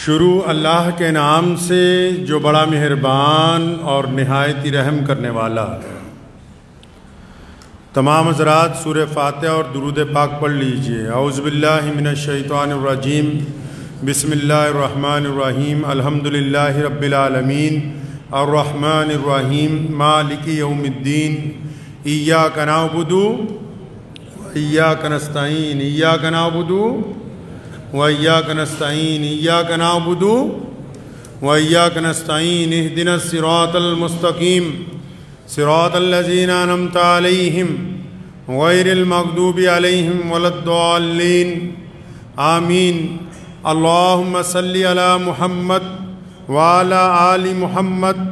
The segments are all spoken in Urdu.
شروع اللہ کے نام سے جو بڑا مہربان اور نہایت رحم کرنے والا ہے۔ تمام حضرات سورہ فاتحہ اور درود پاک پڑھ لیجئے۔ اعوذ باللہ من الشیطان الرجیم، بسم اللہ الرحمن الرحیم، الحمدللہ رب العالمین، الرحمن الرحیم، مالک یوم الدین، ایاک نعبد و ایاک نستعین، ایاک نعبد وَإِيَّاكَ نَسْتَعِينُ إِيَّاكَ نَعْبُدُ وَإِيَّاكَ نَسْتَعِينُ اهْدِنَا الصِّرَاطَ الْمُسْتَقِيمَ صِرَاطَ الَّذِينَ أَنْعَمْتَ عَلَيْهِمْ غَيْرِ الْمَغْضُوبِ عَلَيْهِمْ وَلَا الضَّالِّينَ آمین۔ اللہم صلی علی محمد وعلی آل محمد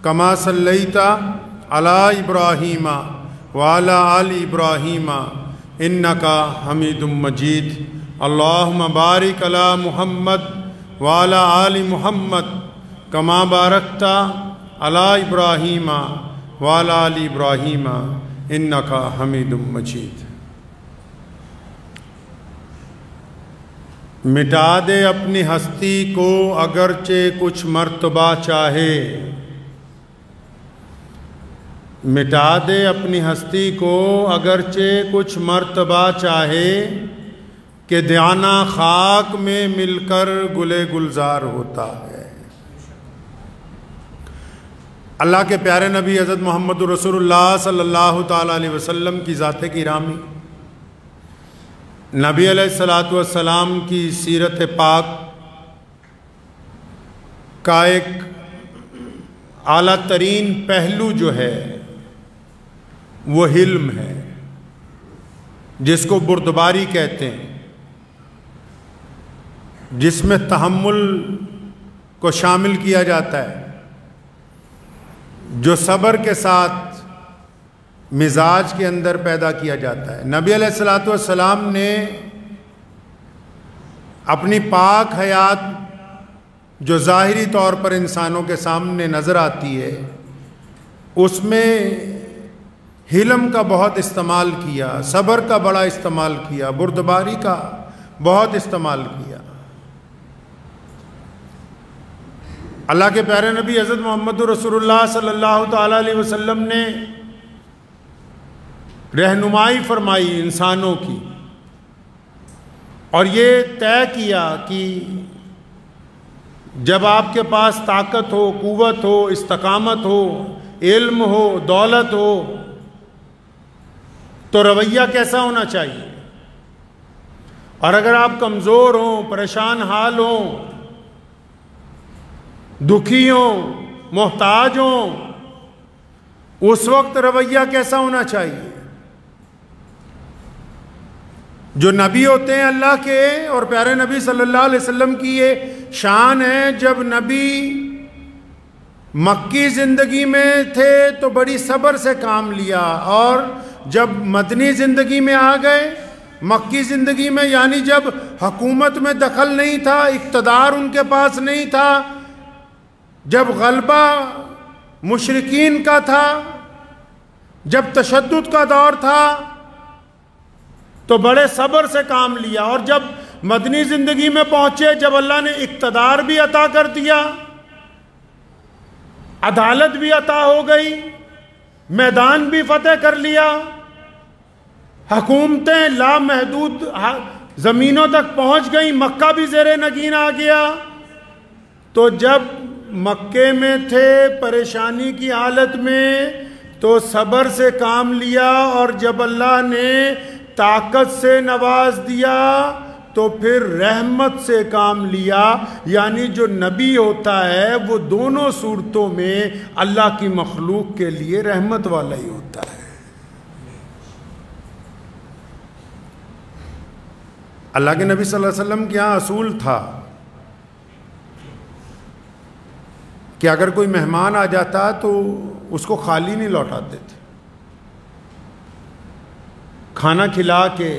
کما صلیت علی ابراہیم وعلی آل ابراہیم انکا حمید مجید۔ اللہم بارک علی محمد وعلی آل محمد کما بارکت علی ابراہیم وعلی آل ابراہیم انکا حمید مجید۔ مٹا دے اپنی ہستی کو اگرچہ کچھ مرتبہ چاہے، مٹا دے اپنی ہستی کو اگرچہ کچھ مرتبہ چاہے، کہ دانہ خاک میں مل کر گلے گلزار ہوتا ہے۔ اللہ کے پیارے نبی حضرت محمد رسول اللہ صلی اللہ تعالیٰ علیہ وسلم کی ذات گرامی، نبی علیہ السلام کی سیرت پاک کا ایک اعلیٰ ترین پہلو جو ہے وہ حلم ہے، جس کو بردباری کہتے ہیں، جس میں تحمل کو شامل کیا جاتا ہے، جو صبر کے ساتھ مزاج کے اندر پیدا کیا جاتا ہے۔ نبی علیہ السلام نے اپنی پاک حیات جو ظاہری طور پر انسانوں کے سامنے نظر آتی ہے، اس میں حلم کا بہت استعمال کیا، صبر کا بڑا استعمال کیا، بردباری کا بہت استعمال کیا۔ اللہ کے پیارے نبی حضرت محمد رسول اللہ صلی اللہ تعالیٰ علیہ وسلم نے رہنمائی فرمائی انسانوں کی، اور یہ طے کیا کہ جب آپ کے پاس طاقت ہو، قوت ہو، استقامت ہو، علم ہو، دولت ہو، تو رویہ کیسا ہونا چاہیے، اور اگر آپ کمزور ہوں، پریشان حال ہوں، دکھی ہوں، محتاج ہوں، اس وقت رویہ کیسا ہونا چاہیے۔ جو نبی ہوتے ہیں اللہ کے اور پیارے نبی صلی اللہ علیہ وسلم کی یہ شان ہے، جب نبی مکی زندگی میں تھے تو بڑی صبر سے کام لیا، اور جب مدنی زندگی میں آ گئے، مکی زندگی میں یعنی جب حکومت میں دخل نہیں تھا، اقتدار ان کے پاس نہیں تھا، جب غلبہ مشرکین کا تھا، جب تشدد کا دور تھا، تو بڑے صبر سے کام لیا، اور جب مدنی زندگی میں پہنچے، جب اللہ نے اقتدار بھی عطا کر دیا، عدالت بھی عطا ہو گئی، میدان بھی فتح کر لیا، حکومتیں لامحدود زمینوں تک پہنچ گئیں، مکہ بھی زیر نگین آ گیا، تو جب مکے میں تھے پریشانی کی حالت میں تو صبر سے کام لیا، اور جب اللہ نے طاقت سے نواز دیا تو پھر رحمت سے کام لیا۔ یعنی جو نبی ہوتا ہے وہ دونوں صورتوں میں اللہ کی مخلوق کے لیے رحمت والا ہی ہوتا ہے۔ اللہ کے نبی صلی اللہ علیہ وسلم کے یہاں اصول تھا کہ اگر کوئی مہمان آ جاتا تو اس کو خالی نہیں لوٹاتے تھے، کھانا کھلا کے،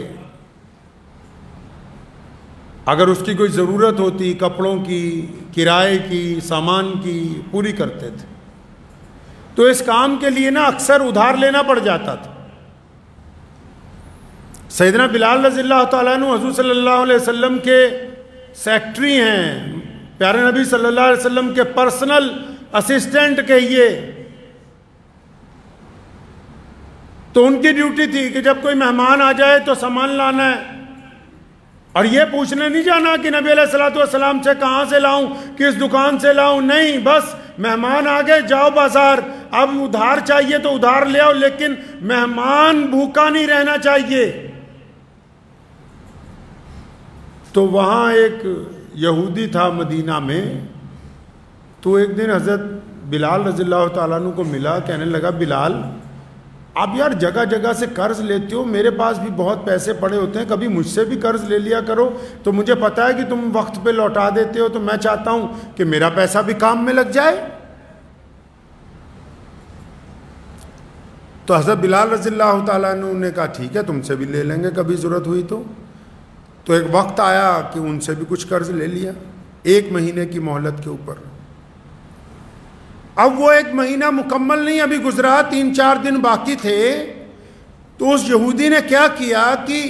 اگر اس کی کوئی ضرورت ہوتی کپڑوں کی، کرائے کی، سامان کی، پوری کرتے تھے۔ تو اس کام کے لیے نا اکثر ادھار لینا پڑ جاتا تھا۔ سیدنا بلال رضی اللہ تعالیٰ عنہ حضور صلی اللہ علیہ وسلم کے سیکٹری ہیں، پیارے نبی صلی اللہ علیہ وسلم کے پرسنل اسسٹنٹ کہیے، تو ان کی ڈیوٹی تھی کہ جب کوئی مہمان آ جائے تو سامان لانا ہے، اور یہ پوچھنے نہیں جانا کہ نبی علیہ الصلوۃ والسلام سے کہاں سے لاؤں، کس دکان سے لاؤں، نہیں، بس مہمان آ گئے، جاؤ بازار، اب ادھار چاہیے تو ادھار لے آؤ، لیکن مہمان بھوکا نہیں رہنا چاہیے۔ تو وہاں ایک یہودی تھا مدینہ میں، تو ایک دن حضرت بلال رضی اللہ تعالیٰ عنہ کو ملا، کہنے لگا بلال آپ یار جگہ جگہ سے قرض لیتے ہو، میرے پاس بھی بہت پیسے پڑے ہوتے ہیں، کبھی مجھ سے بھی قرض لے لیا کرو، تو مجھے پتا ہے کہ تم وقت پہ لوٹا دیتے ہو، تو میں چاہتا ہوں کہ میرا پیسہ بھی کام میں لگ جائے۔ تو حضرت بلال رضی اللہ تعالیٰ عنہ نے کہا ٹھیک ہے تم سے بھی لے لیں گے کبھی ضرورت ہوئی تو ایک وقت آیا کہ ان سے بھی کچھ قرض لے لیا 1 مہینے کی مہلت کے اوپر۔ اب وہ 1 مہینہ مکمل نہیں ابھی گزرا، 3-4 دن باقی تھے، تو اس یہودی نے کیا کیا کہ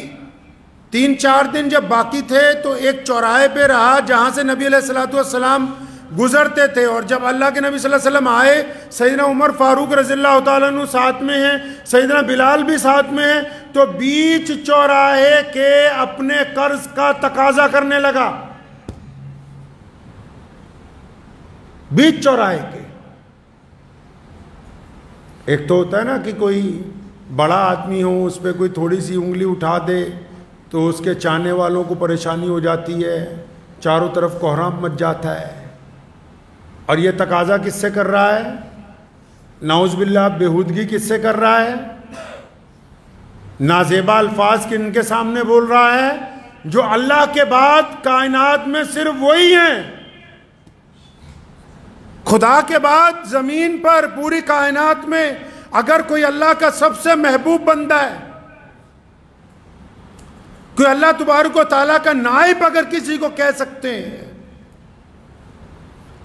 3-4 دن جب باقی تھے تو ایک چوراہے پہ رہا جہاں سے نبی علیہ الصلوۃ والسلام گزرتے تھے، اور جب اللہ کے نبی صلی اللہ علیہ وسلم آئے، سیدنا عمر فاروق رضی اللہ تعالیٰ عنہ ساتھ میں ہیں، سیدنا بلال بھی ساتھ میں ہیں، تو بیچ چوراہے کے اپنے قرض کا تقاضا کرنے لگا، بیچ چوراہے کے۔ ایک تو ہوتا ہے نا کہ کوئی بڑا آدمی ہو، اس پہ کوئی تھوڑی سی انگلی اٹھا دے تو اس کے چاہنے والوں کو پریشانی ہو جاتی ہے، چاروں طرف کوہرام مچ جاتا ہے، اور یہ تقاضا کس سے کر رہا ہے؟ نعوذ باللہ بےہودگی کس سے کر رہا ہے؟ نازیبا الفاظ کن کے سامنے بول رہا ہے؟ جو اللہ کے بعد کائنات میں صرف وہی ہیں، خدا کے بعد زمین پر پوری کائنات میں اگر کوئی اللہ کا سب سے محبوب بندہ ہے، کوئی اللہ تبارک و تعالیٰ کا نائب اگر کسی کو کہہ سکتے ہیں،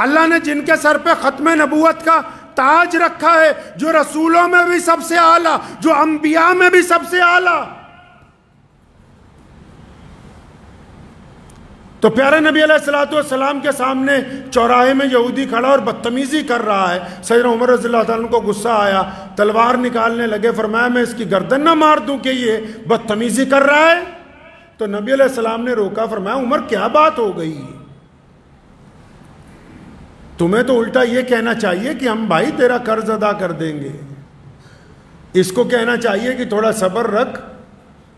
اللہ نے جن کے سر پہ ختم نبوت کا تاج رکھا ہے، جو رسولوں میں بھی سب سے اعلیٰ، جو انبیاء میں بھی سب سے اعلیٰ، تو پیارے نبی علیہ الصلوۃ والسلام کے سامنے چوراہے میں یہودی کھڑا اور بدتمیزی کر رہا ہے۔ سیدنا عمر رضی اللہ تعالیٰ عنہ کو غصہ آیا، تلوار نکالنے لگے، فرمایا میں اس کی گردن نہ مار دوں کہ یہ بدتمیزی کر رہا ہے؟ تو نبی علیہ السلام نے روکا، فرمایا عمر کیا بات ہو گئی، تمہیں تو الٹا یہ کہنا چاہیے کہ ہم بھائی تیرا قرض ادا کر دیں گے، اس کو کہنا چاہیے کہ تھوڑا صبر رکھ،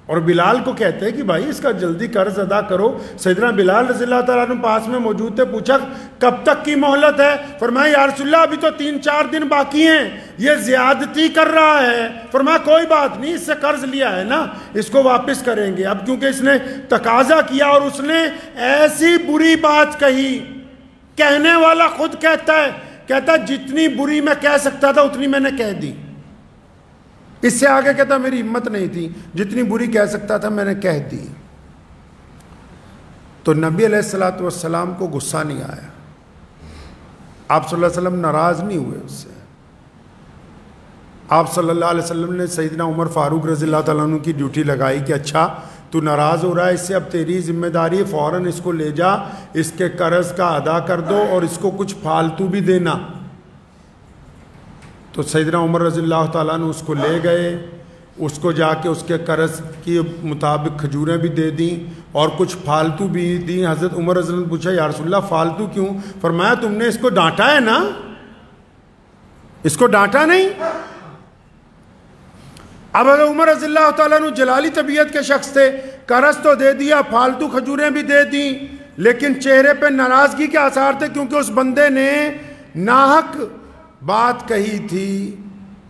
اور بلال کو کہتے ہیں کہ بھائی اس کا جلدی قرض ادا کرو۔ سیدنا بلال رضی اللہ تعالیٰ عنہ پاس میں موجود تھے، پوچھا کب تک کی مہلت ہے؟ فرمایا یا رسول اللہ ابھی تو 3-4 دن باقی ہیں، یہ زیادتی کر رہا ہے۔ فرمایا کوئی بات نہیں، اس سے قرض لیا ہے نا، اس کو واپس کریں گے۔ اب کیونکہ اس نے تقاضا کیا اور اس نے ایسی بری بات کہی، کہنے والا خود کہتا ہے جتنی بری میں کہہ سکتا تھا اتنی میں نے کہہ دی، اس سے آگے کہتا میری ہمت نہیں تھی، جتنی بری کہہ سکتا تھا میں نے کہہ دی۔ تو نبی علیہ الصلوۃ والسلام کو غصہ نہیں آیا، آپ صلی اللہ علیہ وسلم ناراض نہیں ہوئے اس سے۔ آپ صلی اللہ علیہ وسلم نے سیدنا عمر فاروق رضی اللہ تعالیٰ عنہ کی ڈیوٹی لگائی کہ اچھا تو ناراض ہو رہا ہے، اس سے اب تیری ذمہ داری ہے، فوراً اس کو لے جا، اس کے قرض کا ادا کر دو اور اس کو کچھ فالتو بھی دینا۔ تو سیدنا عمر رضی اللہ تعالیٰ عنہ اس کو لے گئے، اس کو جا کے اس کے قرض کے مطابق کھجوریں بھی دے دیں اور کچھ فالتو بھی دیں۔ حضرت عمر رضی اللہ عنہ نے پوچھا یا رسول اللہ فالتو کیوں؟ فرمایا تم نے اس کو ڈانٹا ہے نا، اس کو ڈانٹا نہیں۔ اب اگر عمر رضی اللہ تعالیٰ عنہ جلالی طبیعت کے شخص تھے، قرض تو دے دیا، فالتو کھجوریں بھی دے دیں، لیکن چہرے پہ ناراضگی کے آثار تھے، کیونکہ اس بندے نے ناحق بات کہی تھی۔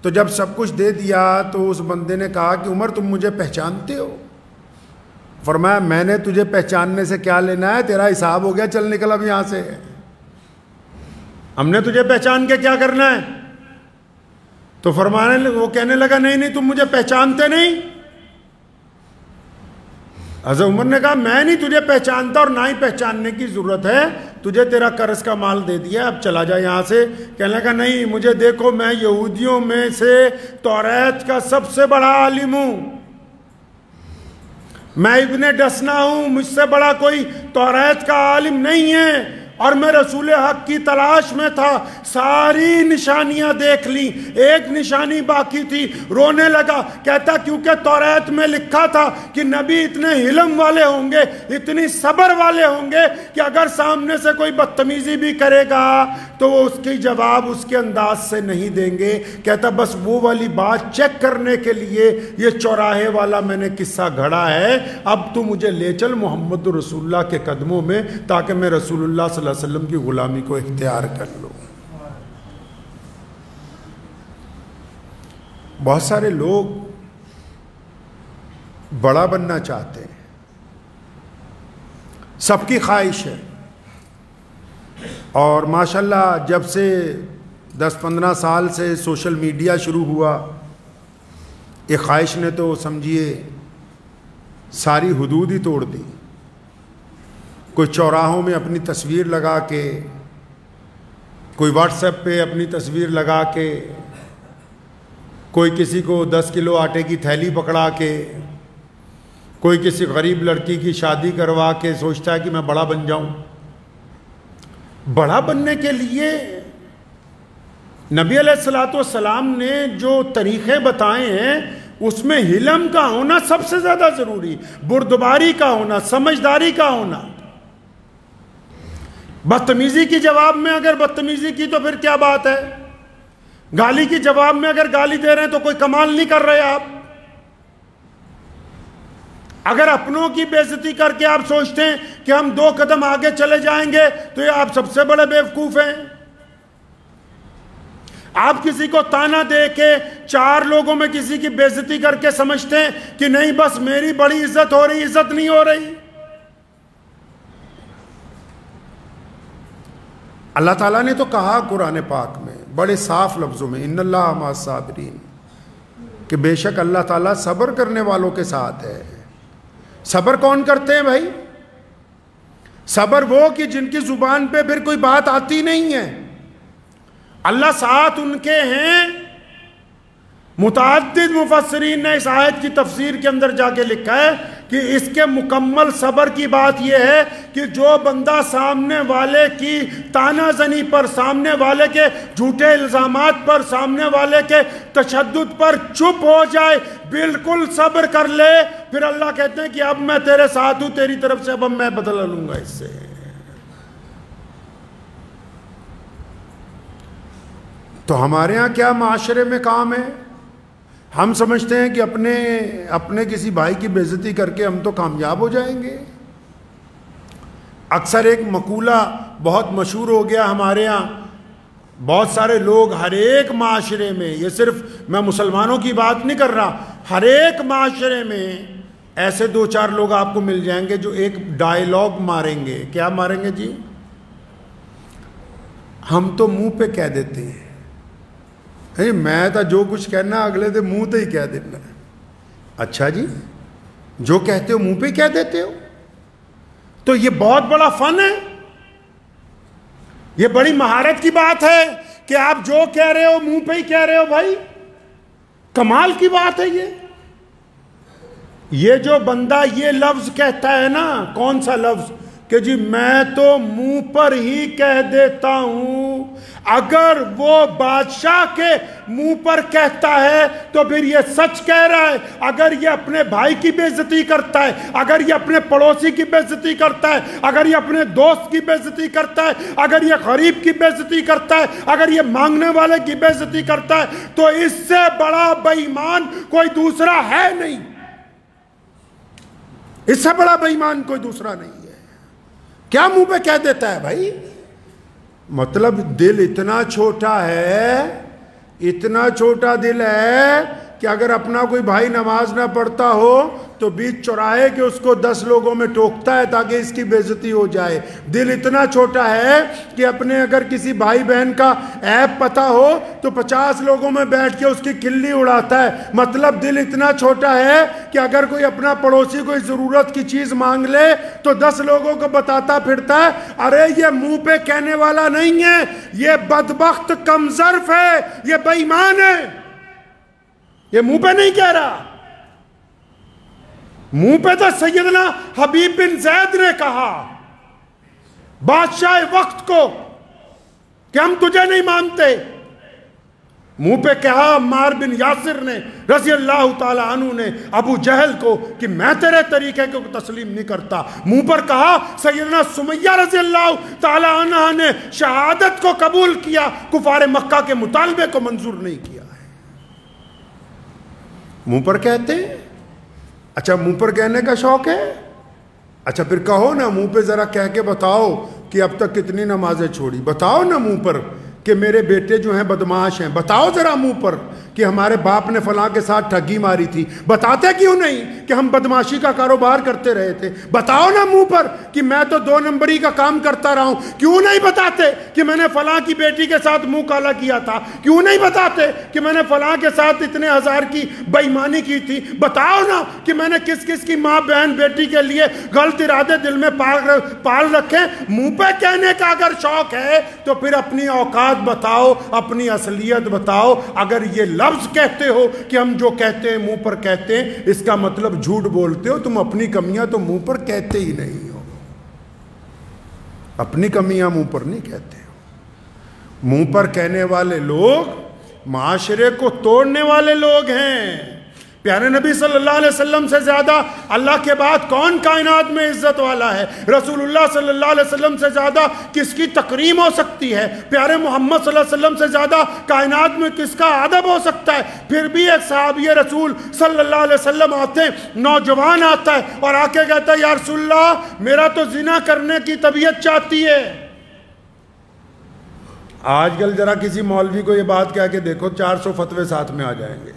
تو جب سب کچھ دے دیا تو اس بندے نے کہا کہ عمر تم مجھے پہچانتے ہو؟ فرمایا میں نے تجھے پہچاننے سے کیا لینا ہے، تیرا حساب ہو گیا، چل نکل اب یہاں سے، ہم نے تجھے پہچان کے کیا کرنا ہے؟ تو وہ کہنے لگا نہیں تم مجھے پہچانتے نہیں۔ حضرت عمر نے کہا میں نہیں تجھے پہچانتا اور نہ ہی پہچاننے کی ضرورت ہے، تجھے تیرا قرض کا مال دے دیا، اب چلا جا یہاں سے۔ کہنے لگا نہیں مجھے دیکھو، میں یہودیوں میں سے توریت کا سب سے بڑا عالم ہوں، میں ابن ڈسنا ہوں، مجھ سے بڑا کوئی توریت کا عالم نہیں ہے، اور میں رسول حق کی تلاش میں تھا، ساری نشانیاں دیکھ لی، ایک نشانی باقی تھی، رونے لگا، کہتا کیونکہ توریت میں لکھا تھا کہ نبی اتنے حلم والے ہوں گے، اتنی صبر والے ہوں گے کہ اگر سامنے سے کوئی بدتمیزی بھی کرے گا تو وہ اس کی جواب اس کے انداز سے نہیں دیں گے۔ کہتا بس وہ والی بات چیک کرنے کے لیے یہ چوراہے والا میں نے قصہ گھڑا ہے، اب تو مجھے لے چل محمد رسول اللہ کے قدموں میں تاکہ میں رسول اللہ صلی اللہ علیہ وسلم کی غلامی کو اختیار کر لوں۔ بہت سارے لوگ بڑا بننا چاہتے ہیں، سب کی خواہش ہے، اور ماشاءاللہ جب سے 10-15 سال سے سوشل میڈیا شروع ہوا، یہ خواہش نے تو سمجھیے ساری حدود ہی توڑ دی۔ کوئی چوراہوں میں اپنی تصویر لگا کے، کوئی واٹس ایپ پہ اپنی تصویر لگا کے، کوئی کسی کو 10 کلو آٹے کی تھیلی پکڑا کے، کوئی کسی غریب لڑکی کی شادی کروا کے سوچتا ہے کہ میں بڑا بن جاؤں۔ بڑا بننے کے لیے نبی علیہ السلام نے جو طریقے بتائے ہیں اس میں حلم کا ہونا سب سے زیادہ ضروری، بردباری کا ہونا، سمجھداری کا ہونا۔ بدتمیزی کی جواب میں اگر بدتمیزی کی تو پھر کیا بات ہے، گالی کی جواب میں اگر گالی دے رہے ہیں تو کوئی کمال نہیں کر رہے آپ۔ اگر اپنوں کی بے عزتی کر کے آپ سوچتے ہیں کہ ہم 2 قدم آگے چلے جائیں گے تو یہ آپ سب سے بڑے بیوقوف ہیں۔ آپ کسی کو تانا دے کے 4 لوگوں میں کسی کی بے عزتی کر کے سمجھتے ہیں کہ نہیں بس میری بڑی عزت ہو رہی، عزت نہیں ہو رہی۔ اللہ تعالیٰ نے تو کہا قرآن پاک میں بڑے صاف لفظوں میں، ان اللہ مع الصابرین، کہ بے شک اللہ تعالیٰ صبر کرنے والوں کے ساتھ ہے۔ صبر کون کرتے ہیں بھائی؟ صبر وہ کہ جن کی زبان پہ پھر کوئی بات آتی نہیں ہے، اللہ ساتھ ان کے ہیں۔ متعدد مفسرین نے اس آیت کی تفسیر کے اندر جا کے لکھا ہے کہ اس کے مکمل صبر کی بات یہ ہے کہ جو بندہ سامنے والے کی تانا زنی پر، سامنے والے کے جھوٹے الزامات پر، سامنے والے کے تشدد پر چپ ہو جائے، بالکل صبر کر لے، پھر اللہ کہتے ہیں کہ اب میں تیرے ساتھ ہوں، تیری طرف سے اب میں بدلہ لوں گا اس سے۔ تو ہمارے ہاں کیا معاشرے میں کام ہے؟ ہم سمجھتے ہیں کہ اپنے کسی بھائی کی بے عزتی کر کے ہم تو کامیاب ہو جائیں گے۔ اکثر ایک مقولہ بہت مشہور ہو گیا ہمارے ہاں، بہت سارے لوگ ہر ایک معاشرے میں، یہ صرف میں مسلمانوں کی بات نہیں کر رہا، ہر ایک معاشرے میں ایسے 2-4 لوگ آپ کو مل جائیں گے جو ایک ڈائیلاگ ماریں گے۔ کیا ماریں گے جی؟ ہم تو منہ پہ کہہ دیتے ہیں، میں تو جو کچھ کہنا اگلے دے منہ تے ہی کہہ دینا۔ اچھا جی، جو کہتے ہو منہ پہ کہہ دیتے ہو؟ تو یہ بہت بڑا فن ہے، یہ بڑی مہارت کی بات ہے کہ آپ جو کہہ رہے ہو منہ پہ ہی کہہ رہے ہو۔ بھائی کمال کی بات ہے یہ جو بندہ یہ لفظ کہتا ہے نا، کون سا لفظ؟ کہ جی میں تو منہ پر ہی کہہ دیتا ہوں، اگر وہ بادشاہ کے منہ پر کہتا ہے تو پھر یہ سچ کہہ رہا ہے۔ اگر یہ اپنے بھائی کی بے عزتی کرتا ہے، اگر یہ اپنے پڑوسی کی بے عزتی کرتا ہے، اگر یہ اپنے دوست کی بے عزتی کرتا ہے، اگر یہ غریب کی بے عزتی کرتا ہے، اگر یہ مانگنے والے کی بے عزتی کرتا ہے، تو اس سے بڑا بے ایمان کوئی دوسرا ہے نہیں، اس سے بڑا بے ایمان کوئی دوسرا نہیں ہے۔ کیا منہ پہ کہہ دیتا ہے بھائی؟ مطلب دل اتنا چھوٹا ہے، اتنا چھوٹا دل ہے کہ اگر اپنا کوئی بھائی نماز نہ پڑھتا ہو تو بیچ چوراہے کے اس کو 10 لوگوں میں ٹوکتا ہے تاکہ اس کی بے عزتی ہو جائے۔ دل اتنا چھوٹا ہے کہ اپنے اگر کسی بھائی بہن کا عیب پتہ ہو تو 50 لوگوں میں بیٹھ کے اس کی کھلی اڑاتا ہے۔ مطلب دل اتنا چھوٹا ہے کہ اگر کوئی اپنا پڑوسی کوئی ضرورت کی چیز مانگ لے تو 10 لوگوں کو بتاتا پھرتا ہے، ارے یہ منہ پہ کہنے والا نہیں ہے، یہ بدبخت کمظرف ہے، یہ بے ایمان ہے، یہ منہ پہ نہیں کہہ رہا۔ منہ پہ تو سیدنا حبیب بن زید نے کہا بادشاہ وقت کو کہ ہم تجھے نہیں مانتے. منہ پہ کہا عمار بن یاسر نے رضی اللہ تعالی عنہ نے ابو جہل کو کہ میں تیرے طریقے کو تسلیم نہیں کرتا. منہ پر کہا سیدنا سمیہ رضی اللہ تعالی عنہ نے شہادت کو قبول کیا, کفار مکہ کے مطالبے کو منظور نہیں کیا ہے. منہ پر کہتے ہیں. اچھا منہ پر کہنے کا شوق ہے؟ اچھا پھر کہو نا منہ پہ ذرا کہہ کے بتاؤ کہ اب تک کتنی نمازیں چھوڑی. بتاؤ نا منہ پر کہ میرے بیٹے جو ہیں بدمعاش ہیں. بتاؤ ذرا منہ پر کہ ہمارے باپ نے فلاں کے ساتھ ٹھگی ماری تھی. بتاتے کیوں نہیں کہ ہم بدمعاشی کا کاروبار کرتے رہے تھے؟ بتاؤ نا منہ پر کہ میں تو 2 نمبری کا کام کرتا رہا ہوں. کیوں نہیں بتاتے کہ میں نے فلاں کی بیٹی کے ساتھ منہ کالا کیا تھا؟ کیوں نہیں بتاتے کہ میں نے فلاں کے ساتھ اتنے ہزار کی بے ایمانی کی تھی؟ بتاؤ نا کہ میں نے کس کس کی ماں بہن بیٹی کے لیے غلط ارادے دل میں پال رکھے. منہ پہ کہنے کا اگر شوق ہے تو پھر اپنی اوقات بتاؤ, اپنی اصلیت بتاؤ. اگر یہ لفظ کہتے ہو کہ ہم جو کہتے ہیں منہ پر کہتے ہیں, اس کا مطلب جھوٹ بولتے ہو. تم اپنی کمیاں تو منہ پر کہتے ہی نہیں ہو. اپنی کمیاں منہ پر نہیں کہتے ہو. منہ پر کہنے والے لوگ معاشرے کو توڑنے والے لوگ ہیں. پیارے نبی صلی اللہ علیہ وسلم سے زیادہ اللہ کے بعد کون کائنات میں عزت والا ہے؟ رسول اللہ صلی اللہ علیہ وسلم سے زیادہ کس کی تکریم ہو سکتی ہے؟ پیارے محمد صلی اللہ علیہ وسلم سے زیادہ کائنات میں کس کا ادب ہو سکتا ہے؟ پھر بھی ایک صحابی رسول صلی اللہ علیہ وسلم آتے ہیں, نوجوان آتا ہے اور آ کے کہتا ہے یا رسول اللہ میرا تو زنا کرنے کی طبیعت چاہتی ہے. آج کل ذرا کسی مولوی کو یہ بات کہہ کے دیکھو 400 فتوے ساتھ میں آ جائیں گے.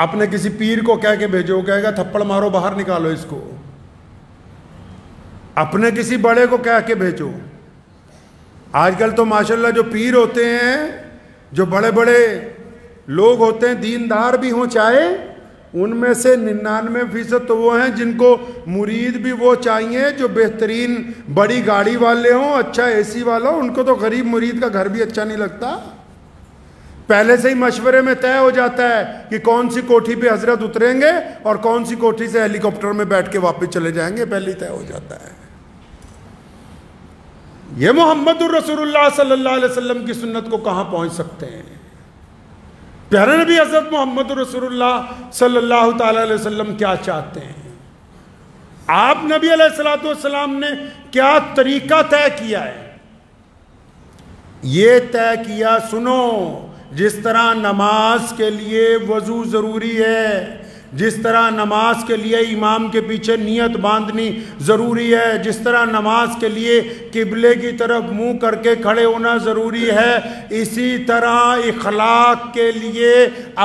اپنے کسی پیر کو کہہ کے بھیجو, کہے گا تھپڑ مارو باہر نکالو اس کو. اپنے کسی بڑے کو کہہ کے بھیجو. آج کل تو ماشاءاللہ جو پیر ہوتے ہیں, جو بڑے بڑے لوگ ہوتے ہیں, دیندار بھی ہوں چاہے, ان میں سے 99% تو وہ ہیں جن کو مرید بھی وہ چاہیے جو بہترین بڑی گاڑی والے ہوں, اچھا اے سی والا ہو. ان کو تو غریب مرید کا گھر بھی اچھا نہیں لگتا. پہلے سے ہی مشورے میں طے ہو جاتا ہے کہ کون سی کوٹھی پہ حضرت اتریں گے اور کون سی کوٹھی سے ہیلی کاپٹر میں بیٹھ کے واپس چلے جائیں گے. پہلے ہی طے ہو جاتا ہے. یہ محمد الرسول اللہ صلی اللہ علیہ وسلم کی سنت کو کہاں پہنچ سکتے ہیں؟ پیارے نبی حضرت محمد الرسول اللہ صلی اللہ تعالی علیہ وسلم کیا چاہتے ہیں؟ آپ نبی علیہ السلام نے کیا طریقہ طے کیا ہے؟ یہ طے کیا, سنو, جس طرح نماز کے لیے وضو ضروری ہے, جس طرح نماز کے لیے امام کے پیچھے نیت باندھنی ضروری ہے, جس طرح نماز کے لیے قبلے کی طرف منہ کر کے کھڑے ہونا ضروری ہے, اسی طرح اخلاق کے لیے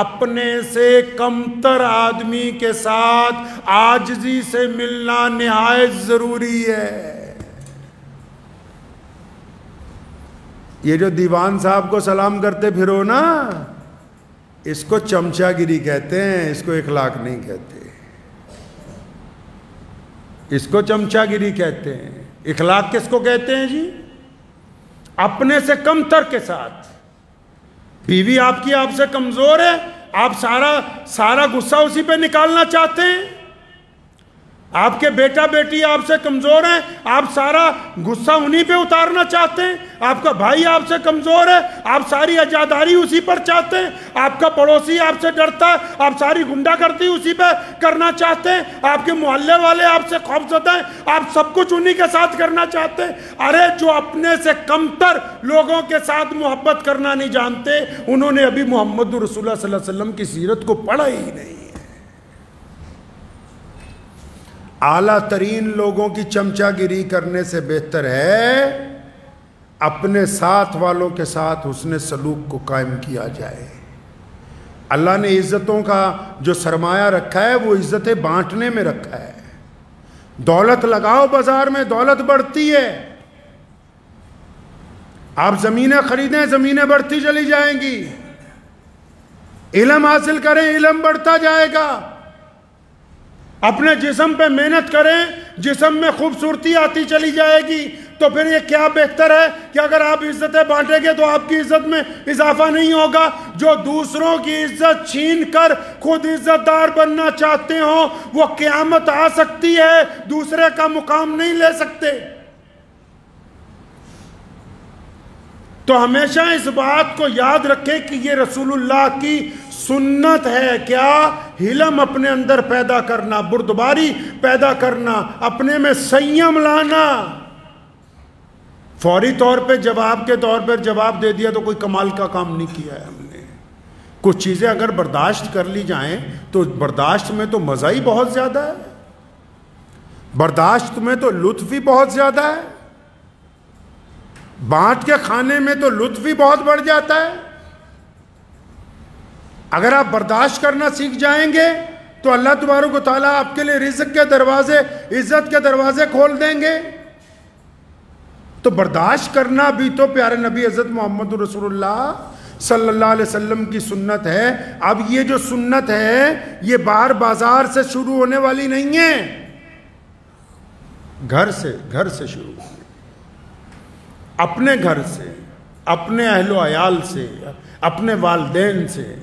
اپنے سے کمتر آدمی کے ساتھ عاجزی سے ملنا نہایت ضروری ہے. یہ جو دیوان صاحب کو سلام کرتے پھرو نا, اس کو چمچا گیری کہتے ہیں, اس کو اخلاق نہیں کہتے. اس کو چمچا گیری کہتے ہیں. اخلاق کس کو کہتے ہیں جی؟ اپنے سے کم تر کے ساتھ. بیوی آپ کی آپ سے کمزور ہے, آپ سارا غصہ اسی پہ نکالنا چاہتے ہیں. آپ کے بیٹا بیٹی آپ سے کمزور ہیں, آپ سارا غصہ انہی پہ اتارنا چاہتے ہیں. آپ کا بھائی آپ سے کمزور ہے, آپ ساری عزاداری اسی پر چاہتے ہیں. آپ کا پڑوسی آپ سے ڈرتا ہے, آپ ساری گنڈا گردی اسی پہ کرنا چاہتے ہیں. آپ کے محلے والے آپ سے خوفزدہ ہیں, آپ سب کچھ انہی کے ساتھ کرنا چاہتے ہیں. ارے جو اپنے سے کمتر لوگوں کے ساتھ محبت کرنا نہیں جانتے, انہوں نے ابھی محمد رسول اللہ صلی اللہ علیہ وسلم کی سیرت کو پڑھا ہی نہیں. اعلیٰ ترین لوگوں کی چمچا گیری کرنے سے بہتر ہے اپنے ساتھ والوں کے ساتھ حسن سلوک کو قائم کیا جائے. اللہ نے عزتوں کا جو سرمایہ رکھا ہے وہ عزتیں بانٹنے میں رکھا ہے. دولت لگاؤ بازار میں, دولت بڑھتی ہے. آپ زمینیں خریدیں, زمینیں بڑھتی چلی جائیں گی. علم حاصل کریں, علم بڑھتا جائے گا. اپنے جسم پہ محنت کریں, جسم میں خوبصورتی آتی چلی جائے گی. تو پھر یہ کیا بہتر ہے کہ اگر آپ عزتیں بانٹیں گے تو آپ کی عزت میں اضافہ نہیں ہوگا. جو دوسروں کی عزت چھین کر خود عزت دار بننا چاہتے ہوں وہ قیامت آ سکتی ہے, دوسرے کا مقام نہیں لے سکتے. تو ہمیشہ اس بات کو یاد رکھیں کہ یہ رسول اللہ کی سنت ہے. کیا؟ حلم اپنے اندر پیدا کرنا، بردباری پیدا کرنا، اپنے میں سنیم لانا. فوری طور پہ جواب کے طور پر جواب دے دیا تو کوئی کمال کا کام نہیں کیا ہے ہم نے. کچھ چیزیں اگر برداشت کر لی جائیں تو برداشت میں تو مزہ ہی بہت زیادہ ہے، برداشت میں تو لطف ہی بہت زیادہ ہے، بانٹ کے کھانے میں تو لطف ہی بہت بڑھ جاتا ہے. اگر آپ برداشت کرنا سیکھ جائیں گے تو اللہ تبارک و تعالیٰ آپ کے لیے رزق کے دروازے، عزت کے دروازے کھول دیں گے. تو برداشت کرنا بھی تو پیارے نبی حضرت محمد رسول اللہ صلی اللہ علیہ وسلم کی سنت ہے. اب یہ جو سنت ہے یہ بار بازار سے شروع ہونے والی نہیں ہے، گھر سے شروع ہوئی، اپنے گھر سے، اپنے اہل و عیال سے، اپنے والدین سے،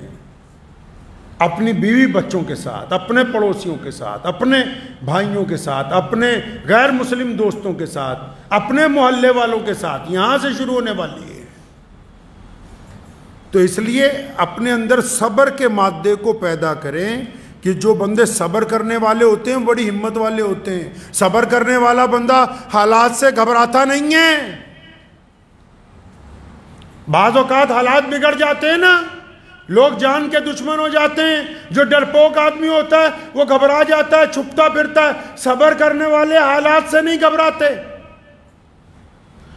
اپنی بیوی بچوں کے ساتھ، اپنے پڑوسیوں کے ساتھ، اپنے بھائیوں کے ساتھ، اپنے غیر مسلم دوستوں کے ساتھ، اپنے محلے والوں کے ساتھ، یہاں سے شروع ہونے والی ہے. تو اس لیے اپنے اندر صبر کے مادے کو پیدا کریں کہ جو بندے صبر کرنے والے ہوتے ہیں بڑی ہمت والے ہوتے ہیں. صبر کرنے والا بندہ حالات سے گھبراتا نہیں ہے. بعض اوقات حالات بگڑ جاتے ہیں نا، لوگ جان کے دشمن ہو جاتے ہیں. جو ڈرپوک آدمی ہوتا ہے وہ گھبرا جاتا ہے، چھپتا پھرتا ہے. صبر کرنے والے حالات سے نہیں گھبراتے.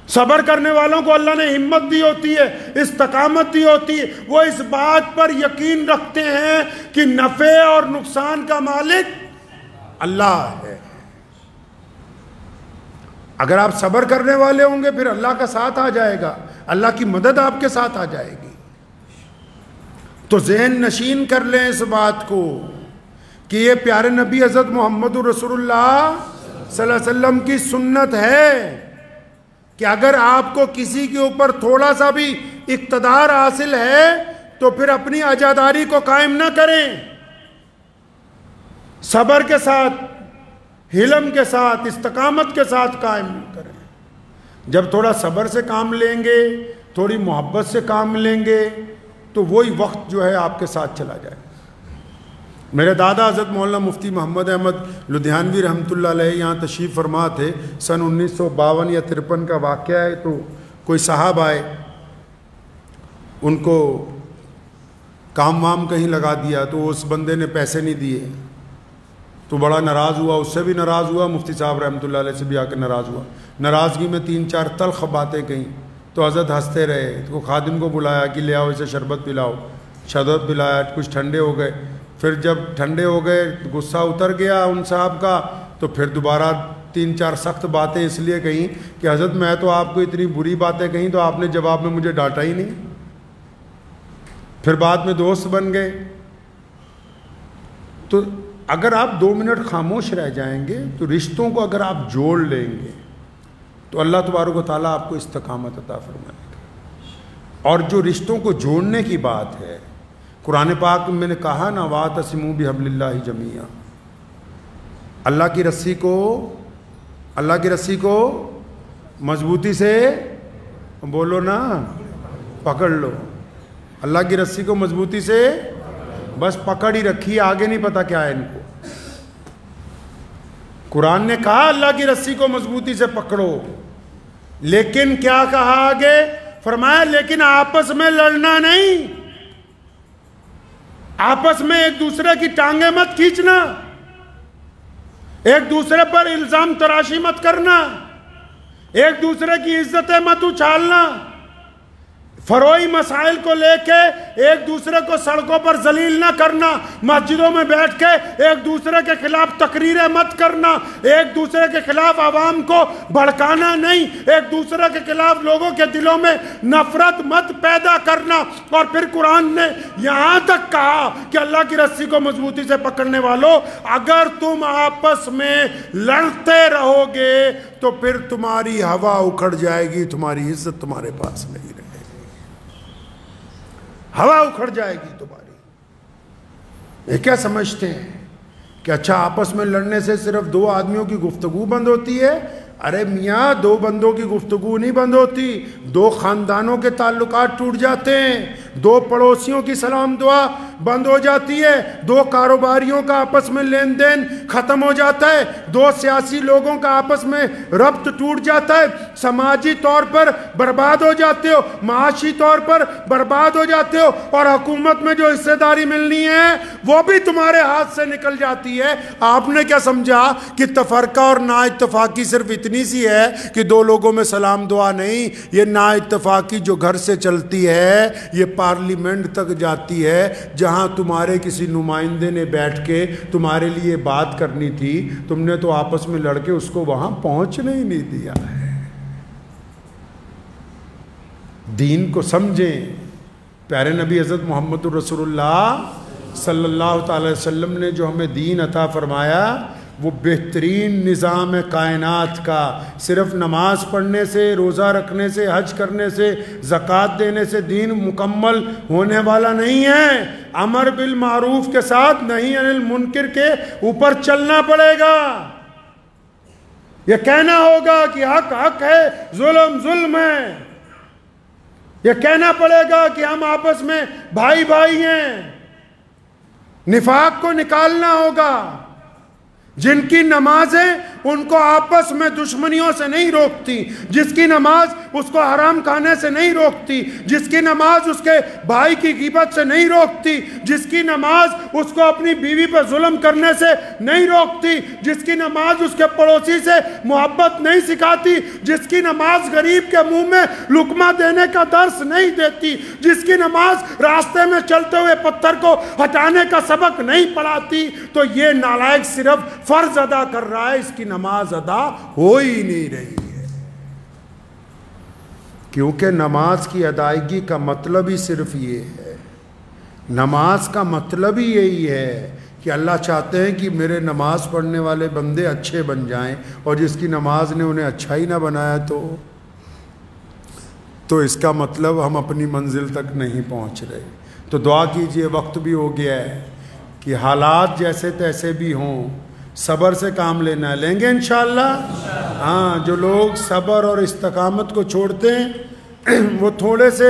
صبر کرنے والوں کو اللہ نے ہمت دی ہوتی ہے، استقامت دی ہوتی ہے. وہ اس بات پر یقین رکھتے ہیں کہ نفع اور نقصان کا مالک اللہ ہے. اگر آپ صبر کرنے والے ہوں گے پھر اللہ کا ساتھ آ جائے گا، اللہ کی مدد آپ کے ساتھ آ جائے گی. تو ذہن نشین کر لیں اس بات کو کہ یہ پیارے نبی حضرت محمد رسول اللہ صلی اللہ علیہ وسلم کی سنت ہے کہ اگر آپ کو کسی کے اوپر تھوڑا سا بھی اقتدار حاصل ہے تو پھر اپنی عزاداری کو قائم نہ کریں. صبر کے ساتھ، حلم کے ساتھ، استقامت کے ساتھ قائم کریں. جب تھوڑا صبر سے کام لیں گے، تھوڑی محبت سے کام لیں گے تو وہی وقت جو ہے آپ کے ساتھ چلا جائے. میرے دادا حضرت مولانا مفتی محمد احمد لدھیانوی رحمۃ اللہ علیہ یہاں تشریف فرما تھے. سن 1952 یا 53 کا واقعہ ہے. تو کوئی صاحب آئے، ان کو کام وام کہیں لگا دیا تو اس بندے نے پیسے نہیں دیے تو بڑا ناراض ہوا، اس سے بھی ناراض ہوا، مفتی صاحب رحمۃ اللہ علیہ سے بھی آ کے ناراض ہوا. ناراضگی میں 3-4 تلخ باتیں کہیں تو حضرت ہنستے رہے. تو خادم کو بلایا کہ لے آؤ اسے شربت پلاؤ. شربت پلایا، کچھ ٹھنڈے ہو گئے. پھر جب ٹھنڈے ہو گئے، غصہ اتر گیا ان صاحب کا، تو پھر دوبارہ 3-4 سخت باتیں اس لیے کہیں کہ حضرت میں تو آپ کو اتنی بری باتیں کہیں تو آپ نے جواب میں مجھے ڈانٹا ہی نہیں. پھر بعد میں دوست بن گئے. تو اگر آپ 2 منٹ خاموش رہ جائیں گے تو رشتوں کو اگر آپ جوڑ لیں گے تو اللہ تبارک و تعالیٰ آپ کو استقامت عطا فرمائے گا. اور جو رشتوں کو جوڑنے کی بات ہے، قرآن پاک میں نے کہا نا وَاعْتَصِمُوا بِحَبْلِ اللَّهِ جَمِيعًا، اللہ کی رسی کو مضبوطی سے بولو نا، پکڑ لو. اللہ کی رسی کو مضبوطی سے بس پکڑ ہی رکھی، آگے نہیں پتا کیا ہے ان کو. قرآن نے کہا اللہ کی رسی کو مضبوطی سے پکڑو، لیکن کیا کہا آگے؟ فرمایا لیکن آپس میں لڑنا نہیں، آپس میں ایک دوسرے کی ٹانگیں مت کھینچنا، ایک دوسرے پر الزام تراشی مت کرنا، ایک دوسرے کی عزتیں مت اچھالنا، فروئی مسائل کو لے کے ایک دوسرے کو سڑکوں پر ذلیل نہ کرنا، مسجدوں میں بیٹھ کے ایک دوسرے کے خلاف تقریریں مت کرنا، ایک دوسرے کے خلاف عوام کو بھڑکانا نہیں، ایک دوسرے کے خلاف لوگوں کے دلوں میں نفرت مت پیدا کرنا. اور پھر قرآن نے یہاں تک کہا کہ اللہ کی رسی کو مضبوطی سے پکڑنے والوں، اگر تم آپس میں لڑتے رہو گے تو پھر تمہاری ہوا اکھڑ جائے گی، تمہاری عزت تمہارے پاس نہیں رہے گی، ہوا اکھڑ جائے گی تمہاری. یہ کیا سمجھتے ہیں کہ اچھا آپس میں لڑنے سے صرف 2 آدمیوں کی گفتگو بند ہوتی ہے؟ ارے میاں دو بندوں کی گفتگو نہیں بند ہوتی، دو خاندانوں کے تعلقات ٹوٹ جاتے ہیں، دو پڑوسیوں کی سلام دعا بند ہو جاتی ہے، دو کاروباریوں کا آپس میں لین دین ختم ہو جاتا ہے، دو سیاسی لوگوں کا آپس میں ربط ٹوٹ جاتا ہے، سماجی طور پر برباد ہو جاتے ہو، معاشی طور پر برباد ہو جاتے ہو، اور حکومت میں جو حصہ داری ملنی ہے وہ بھی تمہارے ہاتھ سے نکل جاتی ہے۔ آپ نے کیا سمجھا کہ تفرقہ اور نا اتفاقی صرف اتنی سی ہے کہ دو لوگوں میں سلام دعا نہیں؟ یہ نا اتفاقی جو گھر سے چلتی ہے یہ پارلیمنٹ تک جاتی ہے، جہاں تمہارے کسی نمائندے نے بیٹھ کے تمہارے لیے بات کرنی تھی، تم نے تو آپس میں لڑ کے اس کو وہاں پہنچنے ہی نہیں دیا ہے۔ دین کو سمجھیں۔ پیارے نبی حضرت محمد رسول اللہ صلی اللہ تعالی وسلم نے جو ہمیں دین عطا فرمایا وہ بہترین نظام کائنات کا صرف نماز پڑھنے سے، روزہ رکھنے سے، حج کرنے سے، زکوٰۃ دینے سے دین مکمل ہونے والا نہیں ہے۔ امر بالمعروف کے ساتھ نہی عن المنکر کے اوپر چلنا پڑے گا۔ یہ کہنا ہوگا کہ حق حق ہے، ظلم ظلم ہے۔ یہ کہنا پڑے گا کہ ہم آپس میں بھائی بھائی ہیں۔ نفاق کو نکالنا ہوگا۔ جن کی نمازیں ان کو آپس میں دشمنیوں سے نہیں روکتی، جس کی نماز اس کو حرام کھانے سے نہیں روکتی، جس کی نماز اس کے بھائی کی غیبت سے نہیں روکتی، جس کی نماز اس کو اپنی بیوی پہ ظلم کرنے سے نہیں روکتی، جس کی نماز اس کے پڑوسی سے محبت نہیں سکھاتی، جس کی نماز غریب کے منہ میں لقمہ دینے کا درس نہیں دیتی، جس کی نماز راستے میں چلتے ہوئے پتھر کو ہٹانے کا سبق نہیں پڑھاتی، تو یہ نالائق صرف فرض ادا کر رہا ہے، اس کی نماز ادا ہو ہی نہیں رہی ہے۔ کیونکہ نماز کی ادائیگی کا مطلب ہی صرف یہ ہے، نماز کا مطلب ہی یہی ہے کہ اللہ چاہتے ہیں کہ میرے نماز پڑھنے والے بندے اچھے بن جائیں، اور جس کی نماز نے انہیں اچھا ہی نہ بنایا تو اس کا مطلب ہم اپنی منزل تک نہیں پہنچ رہے۔ تو دعا کیجئے، وقت بھی ہو گیا ہے کہ حالات جیسے تیسے بھی ہوں صبر سے کام لینا ہے۔ لیں گے انشاءاللہ؟ ہاں، جو لوگ صبر اور استقامت کو چھوڑتے ہیں وہ تھوڑے سے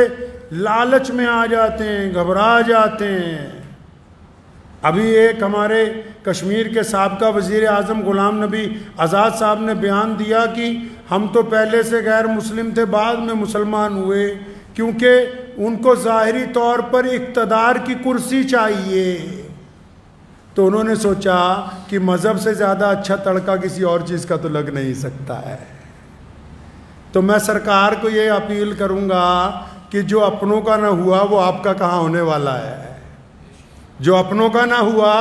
لالچ میں آ جاتے ہیں، گھبرا جاتے ہیں۔ ابھی ایک ہمارے کشمیر کے سابقہ وزیر اعظم غلام نبی آزاد صاحب نے بیان دیا کہ ہم تو پہلے سے غیر مسلم تھے، بعد میں مسلمان ہوئے، کیونکہ ان کو ظاہری طور پر اقتدار کی کرسی چاہیے۔ تو انہوں نے سوچا کہ مذہب سے زیادہ اچھا تڑکا کسی اور چیز کا تو لگ نہیں سکتا ہے۔ تو میں سرکار کو یہ اپیل کروں گا کہ جو اپنوں کا نہ ہوا وہ آپ کا کہاں ہونے والا ہے، جو اپنوں کا نہ ہوا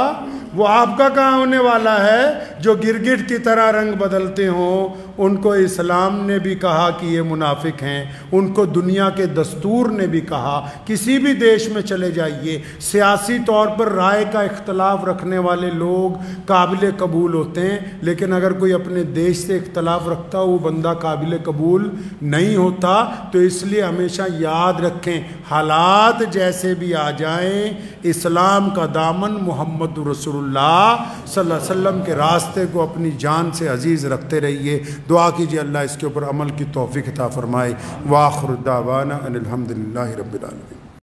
وہ آپ کا کہاں ہونے والا ہے۔ جو گرگٹ کی طرح رنگ بدلتے ہوں ان کو اسلام نے بھی کہا کہ یہ منافق ہیں، ان کو دنیا کے دستور نے بھی کہا۔ کسی بھی دیش میں چلے جائیے، سیاسی طور پر رائے کا اختلاف رکھنے والے لوگ قابل قبول ہوتے ہیں، لیکن اگر کوئی اپنے دیش سے اختلاف رکھتا وہ بندہ قابل قبول نہیں ہوتا۔ تو اس لیے ہمیشہ یاد رکھیں، حالات جیسے بھی آ جائیں، اسلام کا دامن محمد رسول اللہ صلی اللہ علیہ وسلم کے راستے کو اپنی جان سے عزیز رکھتے رہیے۔ دعا کیجئے اللہ اس کے اوپر عمل کی توفیق عطا فرمائے۔ وآخر دعوانا ان الحمدللہ رب العالمین۔